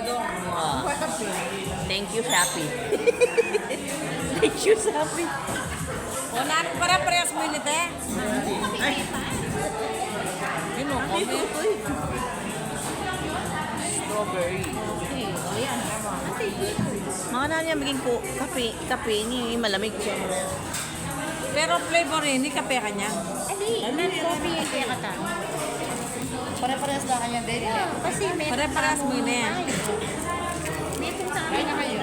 Oh. Thank you, Shopee. Thank you, Shopee. Wala ko para press mo nito eh. Yun o, Strawberry. Mga na niya maging kape ni malamig. pero flavor ini kape kanya. Coffee yung kaya kata. Pare-parehas lang kanya din. Kasi may Pare-paras mo yun eh. may kung sa amin na kayo.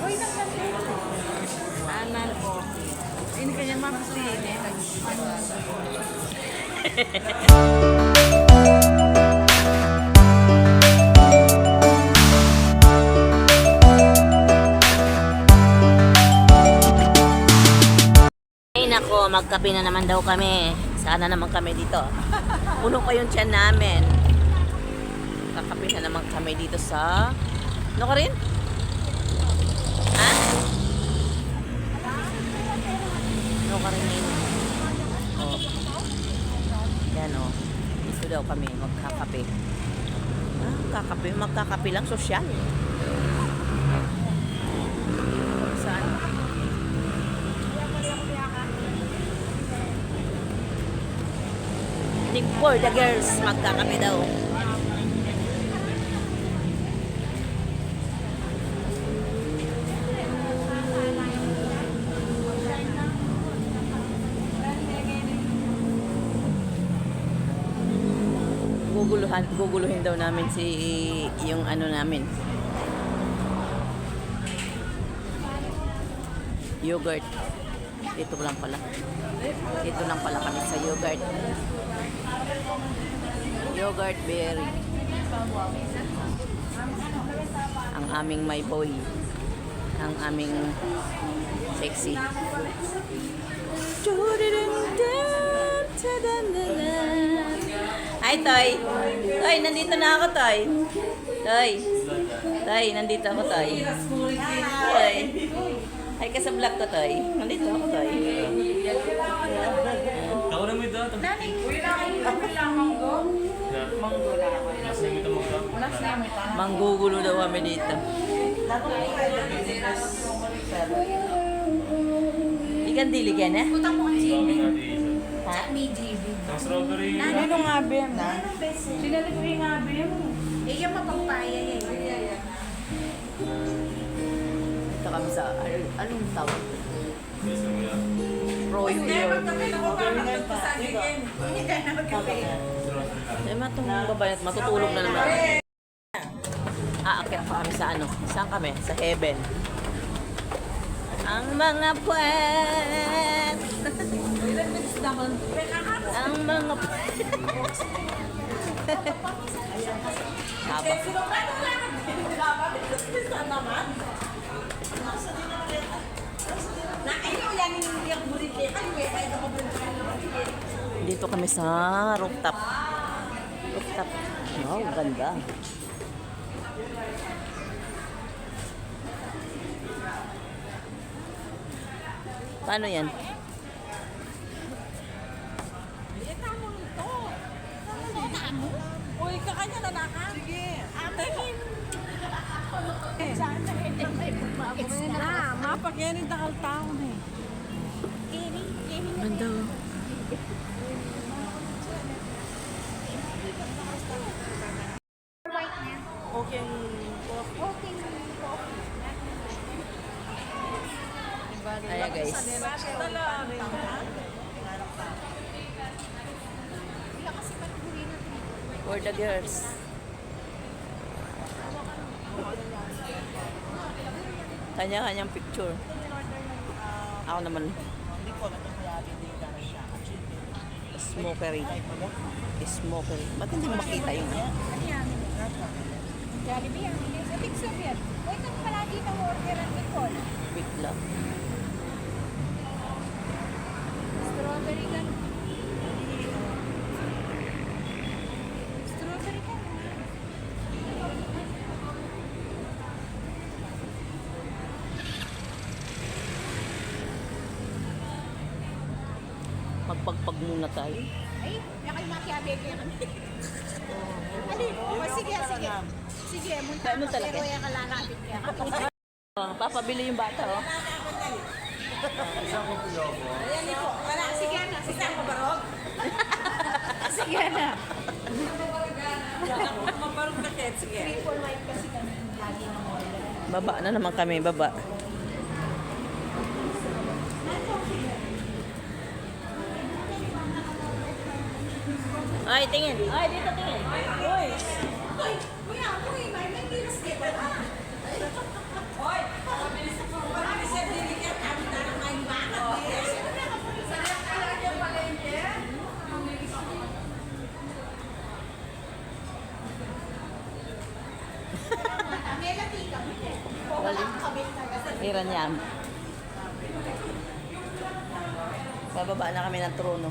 Uy, nagpapito. Anan ko. Ini kanya mapasti ini. Ay nako, magkape na naman daw kami. Sana naman kami dito. Puno pa yung tiyan namin. Kakape na naman kami dito sa... Ano ka rin? Ha? Ano ka rin yun? Oh. Yan o. Dito daw kami magkakape. Magkakape lang, sosyal. Saan? For the girls, magkakape daw. Guguluhin daw namin yung ano namin. Yogurt. Dito lang pala. Dito lang pala kami sa yogurt. Yogurt berry. Ang aming my boy. Ang aming sexy. Hi, Toy. Toy, nandito na ako, Toy. Toy. Toy, nandito ako, Toy. Toy. Hi ka sa vlog ko, Toy. Nandito ako, Toy. Tahu na mo ito. Manggugulo daw kami dito. Ikan dili ka na? Putang mo ang GB. Ha? May GB. Strawberry. Ano nga Ben? Sinali ko yung nga Ben. Eh, yung mapagpaya eh. Ito kami sa, anong tawag? Roy Hindi, Hill. magkape na ko pa. Magkasagigin. Hindi ka na magkape. Ay, matong babayat, matutulog na naman. Aakyat pa kami sa ano? Saan kami? Sa heaven. Ang mga puwet. Ang mga puwet. Haba. Dito kami sa rooftop. Rooftop. Wow, ganda. Paano yan? Uy, kakanya na naka. Sige. Ate, mapagyanin takal taon eh. Ganda. Okay. Ayan guys. For the girls. Kanya-kanyang picture. Ako naman. Smokery. Smokery. Ba't hindi mo makita yung ano? Jollibee ang hindi sa Big Soviet. Uy, kang palagi na order ang Nicole. Bigla. Strawberry ka. Strawberry ka. Magpagpag muna tayo. Ay, kaya kayo Makiabeke kami. Alin? Oh, sige, sige. Sige, munta Ano ka, talaga? pero yung kalalapit ka. Oh, papabili yung bata, oh. Ayan, Nico. Wala, sige na. Sige ako barog. Sige na. Mabarong ka, Ted. Sige. 3-4-5 kasi kami. Lagi ng order. Baba na naman kami, baba. Ay, tingin. Ay, dito tingin. Uy. Kuya, uy, may mentiras ka ba? Hiran niya. Bababa na kami ng trono.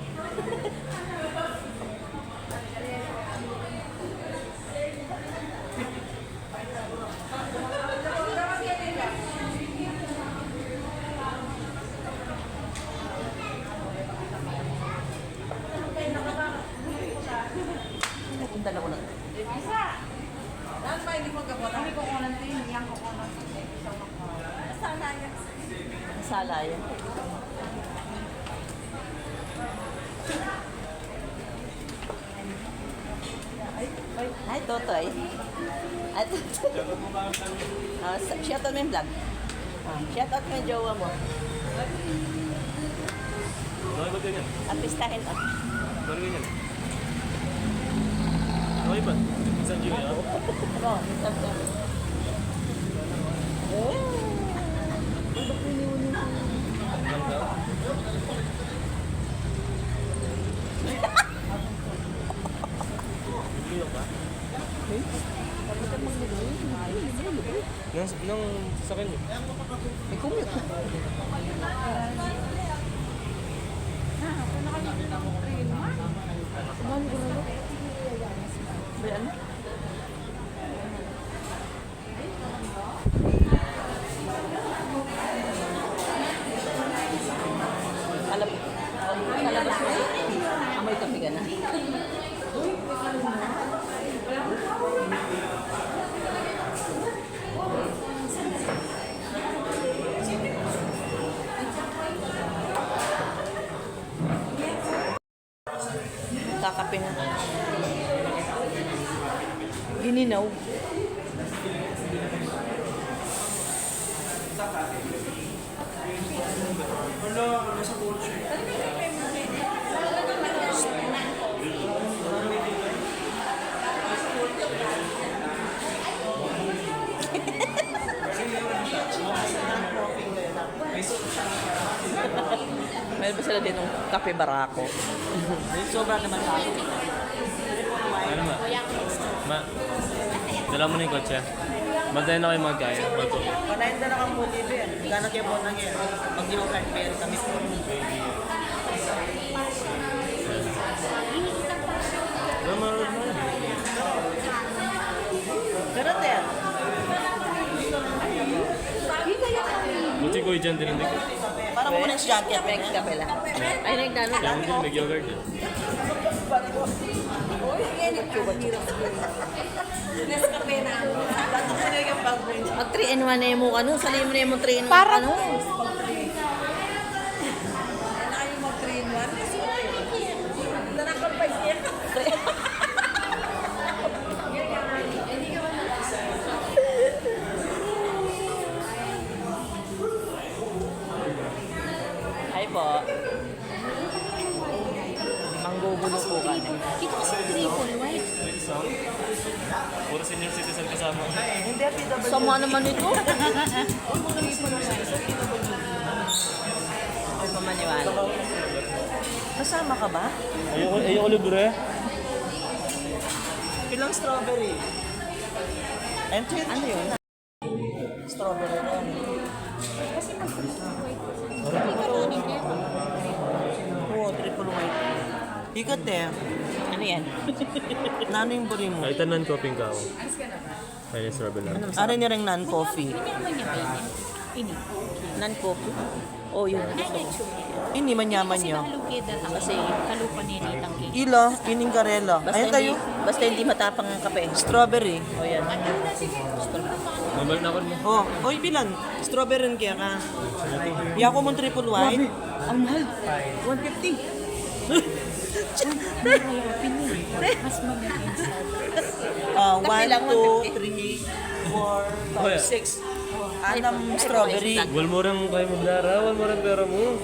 Punta na ko na. Saan ba hindi mo gabot? Kami ko kunan din. Yang ko kunan. Sala yan. Ay, Totoy. Ay, Totoy. Shout out mo yung vlog. Shout out mo yung jowa mo. Okay ba ganyan? Artistahin to. Baru ganyan. Okay ba? Isang Gio yan? Oo, stop to. Lang daw? Gio ba? Nang sasakyan niyo? May commute. Ayan. Kalabas mo. Amoy kape ka na. Kakape na. Gininaw. Meron pa sila din ng kape barako. Sobra naman tayo. Ano ma? Ma, dala mo na yung kotse. Bantayan na kayo magkaya. Panayin na kang muli ba yan? Gano'n kayo po nang yan? Pag di mo kahit meron kami po. Dala mo na. Pero yan. Buti ko dyan din hindi ko. Para mo na yung jacket. May kape lang. Ay, nagdano Kaya mo din may yogurt eh. Nescafe na. Bato ko na yung bag mo. Mag 3-in-1 na mo ano, sali mo na yung 3-in-1 Para ano. Kailangan yung mag 3-in-1. Nanakal pa siya. Hi po. Manggugulo po kami. Dito kasi triple white. Puro senior citizen kasama. Hindi, PW. Sama naman ito. Ay, pamaniwala. Kasama ka ba? Ayoko libre. Ilang strawberry? Enter Ano yun? strawberry rin. Oo, triple white. Ikat eh. Ano yan? Nano yung buri mo? Kahit non-coffee ka ako. Ayun yung strawberry lang. Ari niya rin non-coffee. Non-coffee. Oh, yun. Ini manyaman Kasi niyo. nakalugid at Kasi, kalupa ni Ritang Cake. Ila, ining karela. Ayan tayo. basta hindi matapang ang kape. Strawberry. Oh, yan. Mabal na ako mo. Oh, oy bilan. Strawberry rin kaya ka. Yako mo triple white. Ang mahal. 150. Mas mabilis. 1, lang, 2, 3, 4, 5, 6. Anam strawberry. Wal mo rin kayo magdara, wal mo rin pera mo.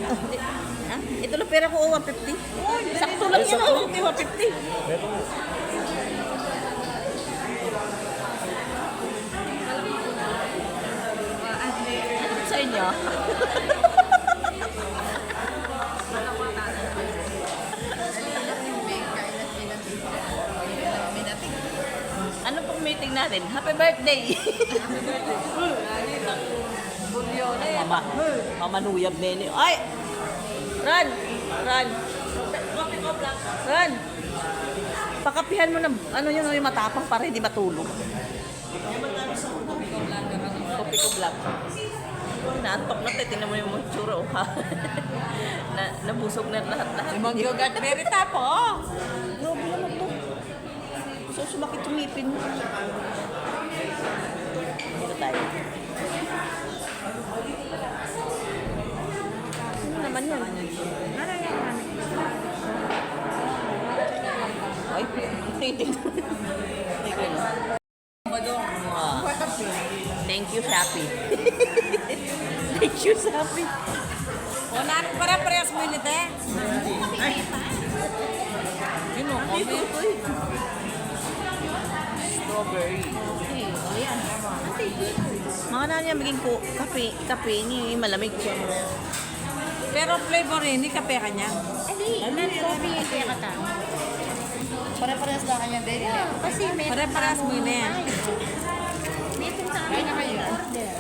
Ha? Ito lang pera ko, 150. Sakto lang yun, oh. 150. Ano sa inyo? Ano pong meeting natin? Happy birthday! Mama, Mama Nuyab Nene. Ay! Ran! Ran! Ran! Pakapihan mo ng ano yun, yung matapang para hindi matulog. Kopi ko black. Naantok na tayo, tingnan mo yung mga tsura. Oh. Nabusog na lahat-lahat. Limang yogat merita po. Grabe naman to. So, sumakit yung ngipin mo. Dito tayo. Ano naman yan? Ay, hindi. Wow. Thank you, Shopee. Thank you, Shopee. O, narin para parehas mo yun ito eh. Yun o, kami ito eh. Strawberry. Mga nani maging po, kape ni malamig. Pero flavor yun, hindi kape ka niya. Coffee yung kaya kata. Pare-parehas lang kanya din. Kasi may Pare-parehas mo yun eh. may sa amin na kayo order.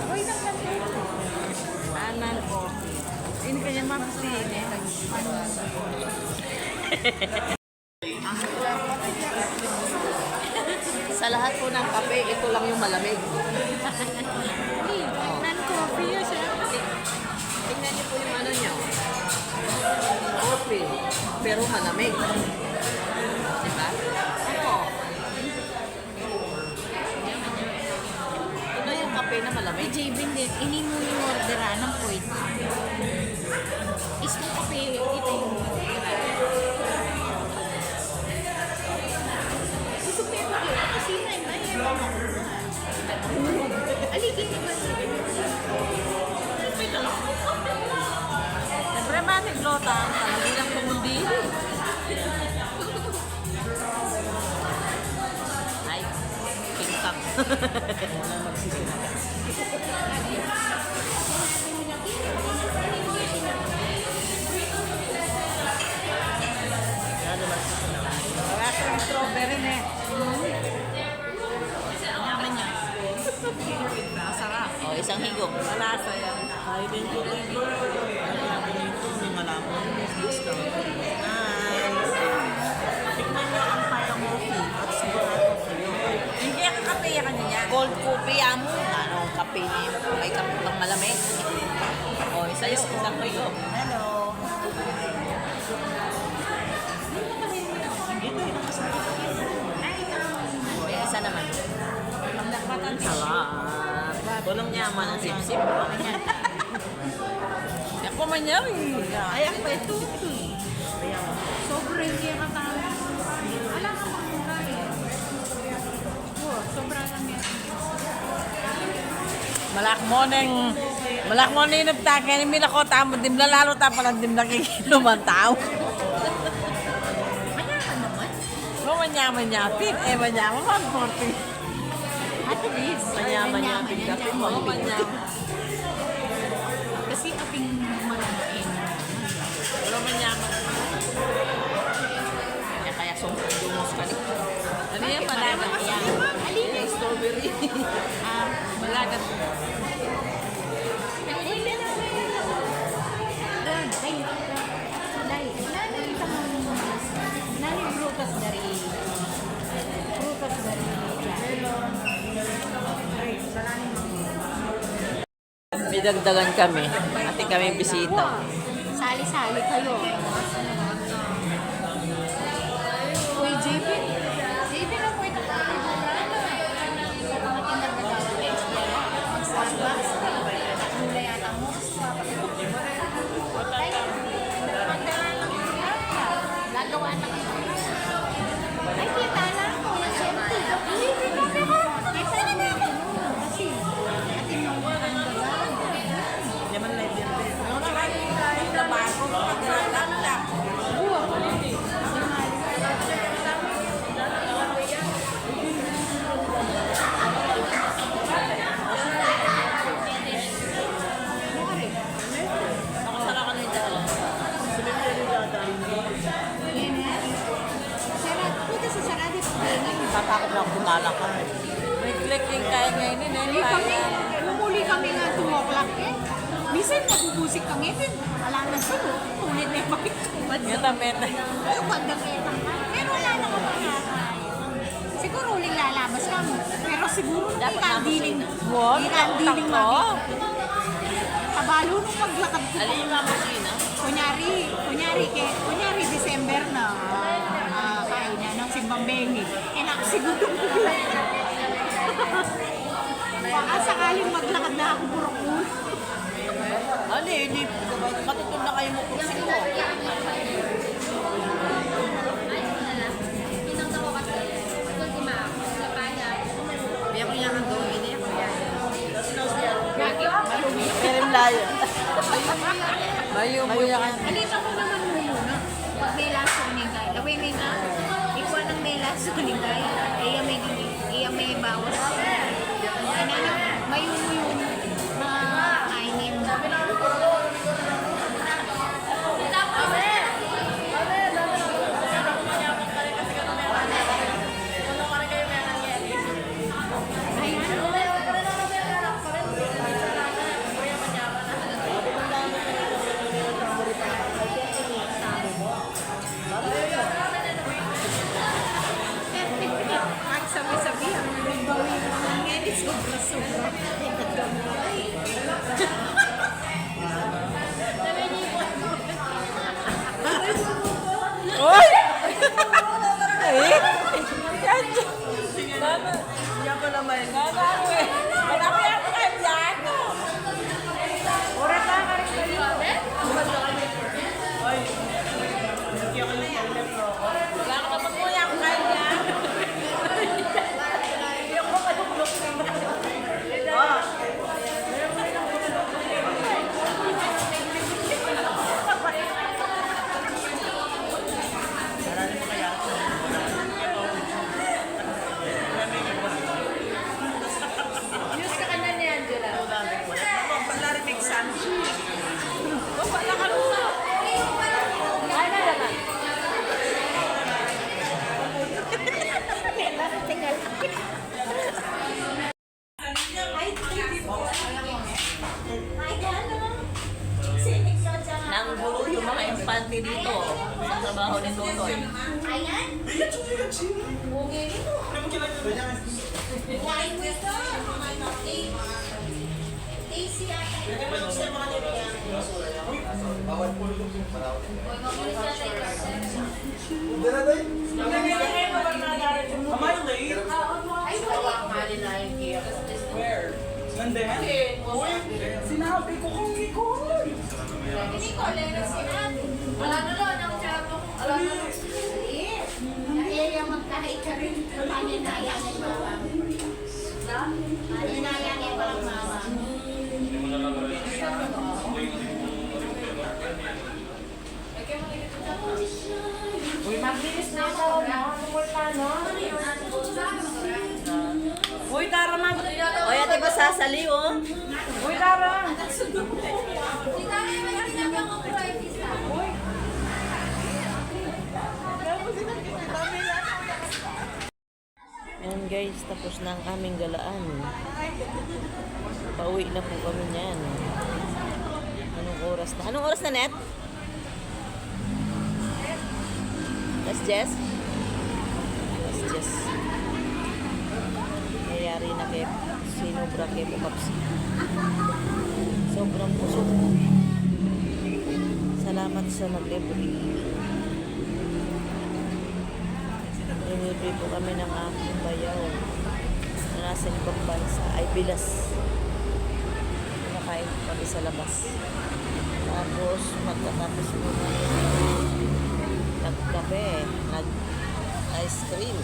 Uy, Anan ko. Ini kanya mapasiin eh. Sa lahat po ng kape, ito lang yung malamig. non-coffee yun siya. Tingnan niyo po yung ano niyo. Coffee, pero malamig. Diba? Ano? Ito yung kape na malamig. Jabin din, ini mo yung orderan ng point. Is mo kape, ito yung orderan. Gusto ko yung orderan kasi aligin mo ba? Siyempre matig lota. Talagang lang tumundi. Ay, king-kang. Wala ka yung strawberry eh. Yaman niya. Masarap. O, isang higop. Malasa yan. Ay, din ko ito. Ay, dito, may malaman. Discount. Nice. Tikman mo ang payamoki at sigurado kayo. Hindi ka kape ka niya. Cold coffee amo. Ano, kape ni may kape pang malamig. O, isa yun, isang higop. Hello. O, yung isa naman. Salamat. Walang yaman ang sip-sip. Ako man yan. Ay, ako pa ito. Sobrang kaya kata. Wala ka pang mura eh. Sobra lang yan. Malak mo na yung nagtakin. Yung minako tamo. Dimla lalo ta pala dimla kikiluman tao. Manyaman naman. Manyaman niya. Pin eh manyaman. Mag-40. At least. Manyaman niya, bigapin mo. Kasi aping malamain. Pero manyaman. Kaya sumumos ka rin. Ano yan? Malaman. Alin? Yung strawberry. Malagat. Nani prutas dari prutas dari melon. Dinagdagan kami. Ate kami bisita. Sali-sali kayo. Uy, JP. JP na po ito. Gagawa na kayo. Ay, kita na ako. Siyempre. Kita na natin. Kasi, atin mo ang Hindi man live yan. Trabaho, pagkakaroon lang. Tatakot lang kumala ka. May click yung kaya ngayon eh. Hindi kami, lumuli kami nga 2 o'clock eh. Minsan nagubusik kami din. Wala na sila. Ulit na yung makikubad. Meta-meta. Ay, pagdameta ka. Pero wala na kami siguro uling lalabas kami. Pero siguro hindi ka ang diling. What? Hindi ka ang diling Takto? mami. Kabalo nung paglakad ko. Alin yung mamasina? Kunyari December na kainan ng simbang bengi. Eh nakasiguro ko lang. Baka sakaling maglakad na ako burok-ulo. Ano eh, hindi matutol na kayo mo kursi ko. Pero layo. Mayo-buya ka. Alita mo naman muna. Pag may laso ningay, laway may nga, ikaw ng may laso ningay, iya may bawas. Ano na, may yung kainin. Sabi-sabi, ang nagbawi ng ngeni, sobra-sobra. Uy! Eh? Yan ko naman. Malaki ang kanya. Ora ka ka rin kayo. Wala ka naman mo yung kanya. Nanggulo yung mga empante dito sa trabaho ni Totoy. Ayan. Okay nito. Wine with Daisy ata. Am I late? Ay, wala. Nandun? Uy, sinabi ko kung Nicole. Hindi ko, Lena sinabi. Wala na lang, ang tsarap ko. Wala na lang. Ay, magkahay ka rin. Paninayang ay mama. Paninayang ay walang mama. Uy, mabilis na ako. Uy, Tara, O yan, di ba sasali oh? Uy, Tara. Ayan guys, tapos na ang aming galaan. Pauwi na po kami niyan. Anong oras na? Anong oras na, Net? That's Jess? That's Jess. Nangyayari na kay Sinobra kay Pukaps. Sobrang busog. Salamat sa nag-libre. Nilibre po kami ng aking bayaw na nasa ibang bansa. Ay, bilas. Nakain po kami sa labas. Tapos, magkatapos po nagkape, nag-ice cream.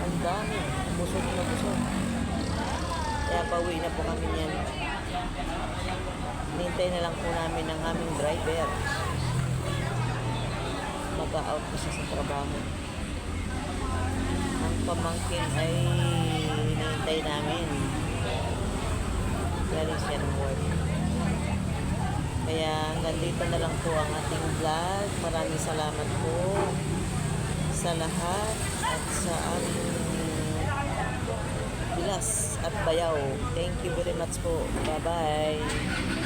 Ang dami. Busog na busog. Kaya pauwi na po kami niyan. Nintay na lang po namin ang aming driver. Mag-out po siya sa trabaho. Ang pamangkin ay hinihintay namin. Galing siya ng work. Kaya hanggang dito na lang po ang ating vlog. Maraming salamat po sa lahat at sa aming bilas at bayaw. Thank you very much po. Bye-bye.